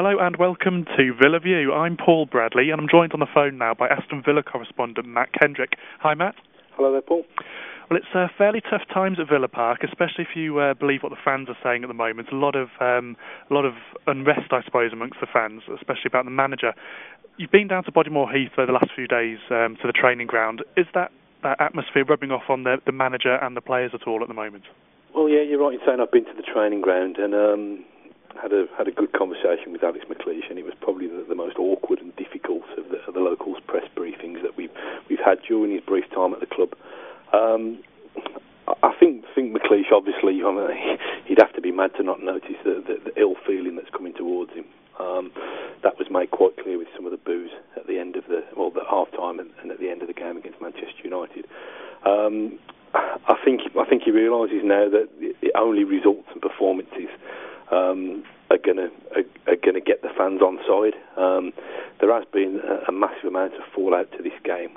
Hello and welcome to Villa View. I'm Paul Bradley and I'm joined on the phone now by Aston Villa correspondent Matt Kendrick. Hi Matt. Hello there, Paul. Well, it's fairly tough times at Villa Park, especially if you believe what the fans are saying at the moment. A lot of unrest, I suppose, amongst the fans, especially about the manager. You've been down to Bodymore Heath over the last few days to the training ground. Is that atmosphere rubbing off on the manager and the players at all at the moment? Well, yeah, you're right in saying I've been to the training ground and had a good conversation with McLeish, and it was probably the most awkward and difficult of the locals' press briefings that we've had during his brief time at the club. I think McLeish, obviously, he'd have to be mad to not notice the ill feeling that's coming towards him. That was made quite clear with some of the boos at the end of the half time and at the end of the game against Manchester United. I think he realises now that the only results and performances are going to get the fans on side. There has been a massive amount of fallout to this game.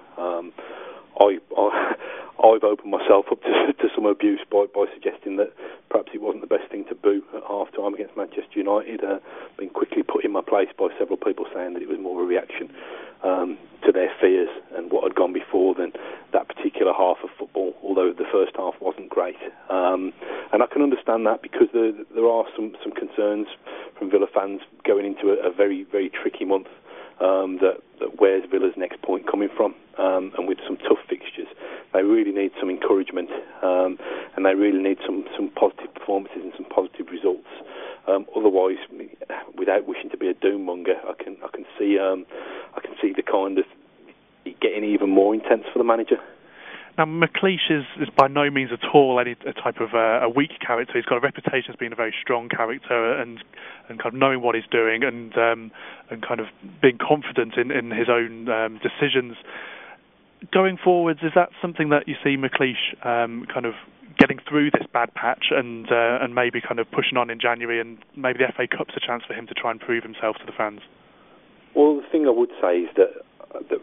I've opened myself up to some abuse by suggesting that perhaps it wasn't the best thing to boo at half-time against Manchester United. Been quickly put in my place by several people saying that it was more a reaction to their fears and what had gone before than that particular half of football, although the first half wasn't great. And I can understand that because there are some concerns from Villa fans going into a very, very tricky month. That where's Villa's next point coming from, and with some tough fixtures, they really need some encouragement, and they really need some positive performances and some positive results. Otherwise, without wishing to be a doom monger, I can see the kind of it getting even more intense for the manager. Now, McLeish is by no means at all a type of a weak character. He's got a reputation as being a very strong character and kind of knowing what he's doing and kind of being confident in his own decisions. Going forwards, is that something that you see McLeish kind of getting through this bad patch and maybe kind of pushing on in January, and maybe the FA Cup's a chance for him to try and prove himself to the fans? Well, the thing I would say is that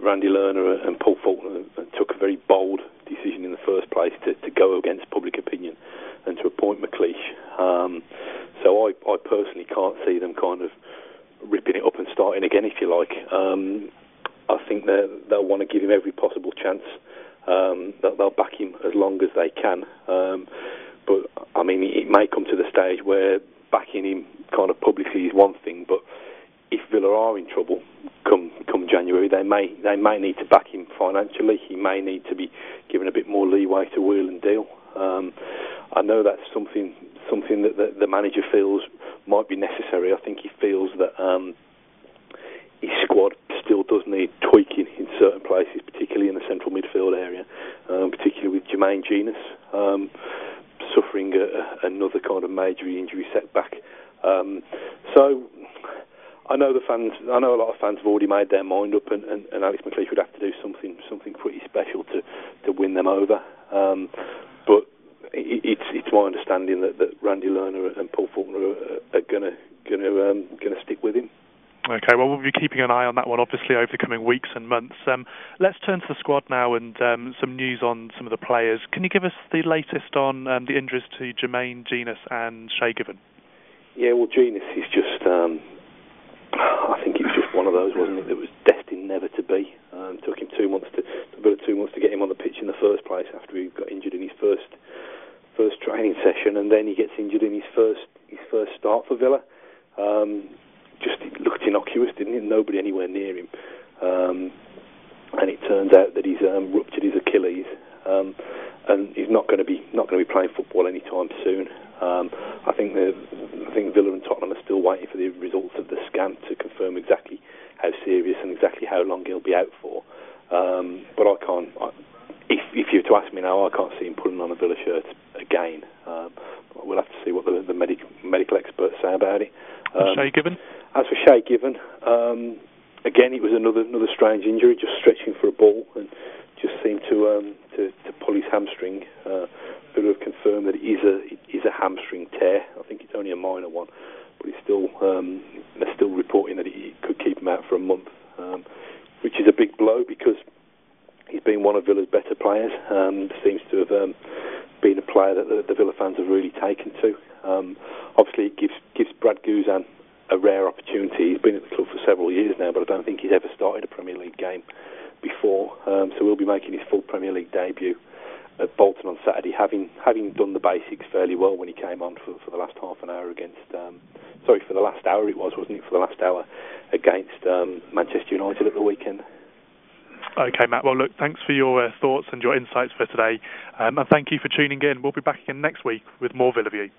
Randy Lerner and Paul Faulkner took a very bold decision in the first place to go against public opinion and to appoint McLeish. So I personally can't see them kind of ripping it up and starting again, if you like. I think they'll want to give him every possible chance. They'll back him as long as they can. But, I mean, it may come to the stage where backing him kind of publicly is one thing, but if Villa are in trouble come January, they may need to back him financially. He may need to be given a bit more leeway to wheel and deal. I know that's something that the manager feels might be necessary. I think he feels that his squad still does need tweaking in certain places, particularly in the central midfield area, particularly with Jermaine Genius suffering another kind of major injury setback. So I know a lot of fans have already made their mind up, and Alex McLeish would have to do something pretty special to win them over. But it's my understanding that Randy Lerner and Paul Faulkner are going to stick with him. Okay, well, we'll be keeping an eye on that one, obviously, over the coming weeks and months. Let's turn to the squad now and some news on some of the players. Can you give us the latest on the injuries to Jermaine Genius and Shay Given? Yeah, well, Genius is just... I think it was just one of those, wasn't it, that was destined never to be. Took him 2 months to get him on the pitch in the first place after he got injured in his first training session, and then he gets injured in his first start for Villa. Just it looked innocuous, didn't it? Nobody anywhere near him, and it turns out that he's ruptured his Achilles, and he's not going to be playing football anytime soon. I think Villa and Tottenham are still waiting for the results of the scan to confirm exactly how serious and exactly how long he'll be out for. But I can't. If you were to ask me now, I can't see him putting on a Villa shirt again. We'll have to see what the medical experts say about it. Shay Given? As for Shay Given, again, it was another strange injury, just stretching for a ball and just seemed to pull his hamstring. Villa have confirmed that it is a hamstring tear. I think it's only a minor one, but they're still reporting that it could keep him out for a month, which is a big blow because he's been one of Villa's better players. Seems to have been a player that the Villa fans have really taken to. Obviously, it gives Brad Guzan a rare opportunity. He's been at the club for several years now, but I don't think he's ever started a Premier League game before. So we'll be making his full Premier League debut at Bolton on Saturday, having done the basics fairly well when he came on for the last half an hour against... for the last hour it was, wasn't it? For the last hour against Manchester United at the weekend. Okay, Matt. Well, look, thanks for your thoughts and your insights for today. And thank you for tuning in. We'll be back again next week with more Villa View.